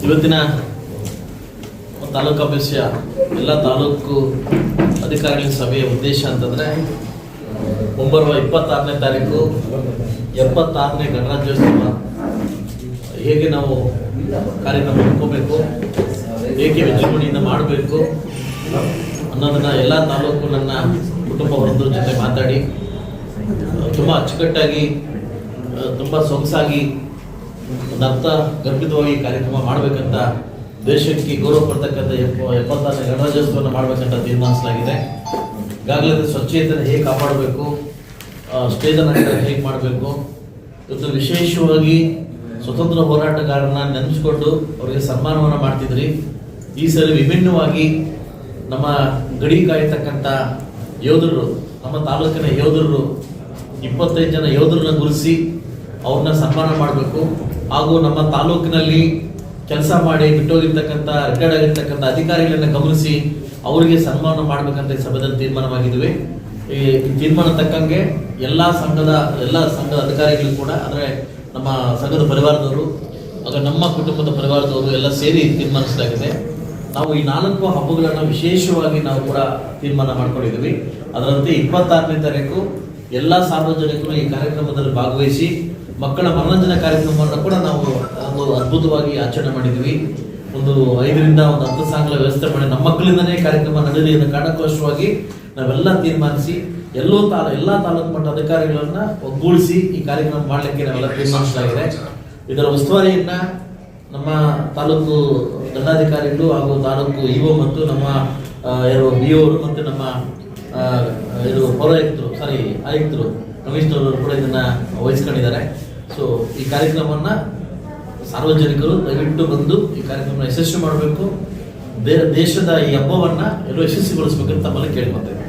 ಇವತ್ತಿನ ತಾಲೂಕು ಆಫೀಸಿಯ ಎಲ್ಲ ತಾಲೂಕು ಅಧಿಕಾರಿಗಳ ಸಭೆಯ ಉದ್ದೇಶ ಅಂತಂದರೆ ಮುಂಬರುವ 26ನೇ ತಾರೀಕು 76ನೇ ಗಣರಾಜ್ಯೋತ್ಸವ ಹೇಗೆ ನಾವು ಕಾರ್ಯಕ್ರಮ ಇಟ್ಕೋಬೇಕು, ಹೇಗೆ ವಿಜೃಂಭಣೆಯಿಂದ ಮಾಡಬೇಕು ಅನ್ನೋದನ್ನು ಎಲ್ಲ ತಾಲೂಕು ನನ್ನ ಕುಟುಂಬ ವರ್ಗದ ಜೊತೆ ಮಾತಾಡಿ ತುಂಬ ಅಚ್ಚುಕಟ್ಟಾಗಿ ತುಂಬ ಸೊಗಸಾಗಿ ಒಂದು ಅರ್ಥ ಗರ್ಭಿತವಾಗಿ ಕಾರ್ಯಕ್ರಮ ಮಾಡಬೇಕಂತ ದೇಶಕ್ಕೆ ಗೌರವ ಪಡ್ತಕ್ಕಂಥ 76ನೇ ಗಣರಾಜ್ಯೋತ್ಸವವನ್ನು ಮಾಡಬೇಕಂತ ತೀರ್ಮಾನಿಸಲಾಗಿದೆ. ಈಗಾಗಲೇ ಸ್ವಚ್ಛತೆಯನ್ನು ಹೇಗೆ ಕಾಪಾಡಬೇಕು, ಸ್ಟೇಜನ್ನು ಹೇಗೆ ಮಾಡಬೇಕು, ಇವತ್ತು ವಿಶೇಷವಾಗಿ ಸ್ವತಂತ್ರ ಹೋರಾಟಗಾರರನ್ನ ನೆನೆಸ್ಕೊಂಡು ಅವರಿಗೆ ಸನ್ಮಾನವನ್ನು ಮಾಡ್ತಿದ್ರಿ. ಈ ಸಲ ವಿಭಿನ್ನವಾಗಿ ನಮ್ಮ ಗಡಿ ಕಾಯತಕ್ಕಂಥ ಯೋಧರು, ನಮ್ಮ ತಾಲೂಕಿನ ಯೋಧರು 25 ಜನ ಯೋಧರನ್ನ ಗುರುತಿಸಿ ಅವ್ರನ್ನ ಸನ್ಮಾನ ಮಾಡಬೇಕು. ಹಾಗೂ ನಮ್ಮ ತಾಲೂಕಿನಲ್ಲಿ ಕೆಲಸ ಮಾಡಿ ಬಿಟ್ಟೋಗಿರ್ತಕ್ಕಂಥ ರಿಟೈರ್ಡ್ ಆಗಿರ್ತಕ್ಕಂಥ ಅಧಿಕಾರಿಗಳನ್ನ ಗಮನಿಸಿ ಅವರಿಗೆ ಸನ್ಮಾನ ಮಾಡಬೇಕಂತ ಈ ಸಭೆಯಲ್ಲಿ ತೀರ್ಮಾನವಾಗಿದ್ವಿ. ಈ ತೀರ್ಮಾನ ತಕ್ಕಂಗೆ ಎಲ್ಲ ಸಂಘದ ಅಧಿಕಾರಿಗಳು ಕೂಡ, ಅಂದರೆ ನಮ್ಮ ಸಂಘದ ಪರಿವಾರದವರು ಆಗ ನಮ್ಮ ಕುಟುಂಬದ ಪರಿವಾರದವರು ಎಲ್ಲ ಸೇರಿ ತೀರ್ಮಾನಿಸಲಾಗಿದೆ. ನಾವು ಈ 4 ಹಬ್ಬಗಳನ್ನು ವಿಶೇಷವಾಗಿ ನಾವು ಕೂಡ ತೀರ್ಮಾನ ಮಾಡ್ಕೊಂಡಿದ್ದೀವಿ. ಅದರಂತೆ 26ನೇ ತಾರೀಕು ಎಲ್ಲ ಸಾರ್ವಜನಿಕರು ಈ ಕಾರ್ಯಕ್ರಮದಲ್ಲಿ ಭಾಗವಹಿಸಿ ಮಕ್ಕಳ ಮನರಂಜನಾ ಕಾರ್ಯಕ್ರಮವನ್ನು ಕೂಡ ನಾವು ಒಂದು ಅದ್ಭುತವಾಗಿ ಆಚರಣೆ ಮಾಡಿದ್ವಿ. ಒಂದು 5ರಿಂದ 10 ಸಾಂಗ್ಗಳ ವ್ಯವಸ್ಥೆ ಮಾಡಿ ನಮ್ಮ ಮಕ್ಕಳಿಂದನೇ ಕಾರ್ಯಕ್ರಮ ನಡೆಯಲಿ ಅನ್ನೋ ಕಾರಣಕ್ಕೋಸ್ಕರವಾಗಿ ನಾವೆಲ್ಲ ತೀರ್ಮಾನಿಸಿ ಎಲ್ಲ ತಾಲೂಕು ಮಟ್ಟ ಅಧಿಕಾರಿಗಳನ್ನ ಒಗ್ಗೂಡಿಸಿ ಈ ಕಾರ್ಯಕ್ರಮ ಮಾಡಲಿಕ್ಕೆ ನಾವೆಲ್ಲ ತೀರ್ಮಾನಿಸಲಾಗಿದೆ. ಇದರ ಉಸ್ತುವಾರಿಯನ್ನ ನಮ್ಮ ತಾಲೂಕು ದಂಡಾಧಿಕಾರಿಗಳು ಹಾಗೂ ತಾಲೂಕು ಇಒ ಮತ್ತು ನಮ್ಮ ಬಿಒರು ಮತ್ತು ನಮ್ಮ ಆಯುಕ್ತರು ಕಮಿಷನರ್ ಕೂಡ ಇದನ್ನ ವಹಿಸ್ಕೊಂಡಿದ್ದಾರೆ. ಸೊ ಈ ಕಾರ್ಯಕ್ರಮವನ್ನು ಸಾರ್ವಜನಿಕರು ದಯವಿಟ್ಟು ಬಂದು ಈ ಕಾರ್ಯಕ್ರಮ ಯಶಸ್ವಿ ಮಾಡಬೇಕು. ದೇಶದ ಈ ಹಬ್ಬವನ್ನು ಎಲ್ಲರೂ ಯಶಸ್ವಿಗೊಳಿಸಬೇಕಂತ ತಮ್ಮಲ್ಲಿ ಕೇಳ್ಕೊತೇವೆ.